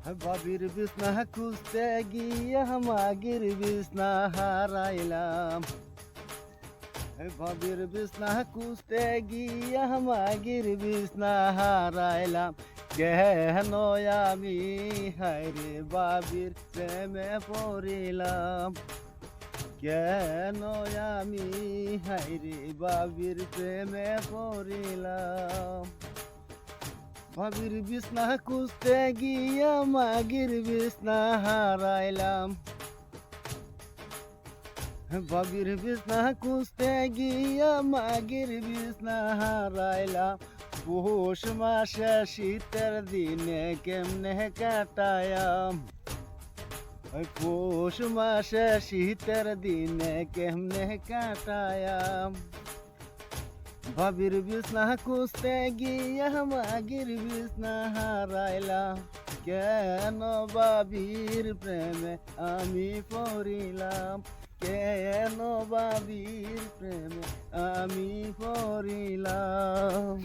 বাবির বিছনা খুঁজতে গিয়া মাগির বিছনা হারাইলাম। বাবির বিছনা খুঁজতে গিয়া মাগির বিছনা হারাইলাম। কেন আমি হায়রে বাবির প্রেমে পড়িলাম। কেন আমি হায়রে বাবির প্রেমে পড়িলাম। বাবির বিছনা খুঁজতে গিয়া মাগির বিছনা হারাইলাম। বাবির বিছনা খুঁজতে গিয়া মাগির বিছনা হারাইলাম। পৌষ মাসে শীতের দিনে কেমনে কাটায়াম। পৌষ মাসে শীতের দিনে কেমনে কাটায়াম। বাবির বিছনা খুঁজতে গিয়া মাগির বিছনা হারাইলাম। কেন বাবির প্রেমে আমি পড়িলাম। কেন বাবির প্রেমে আমি পড়িলাম।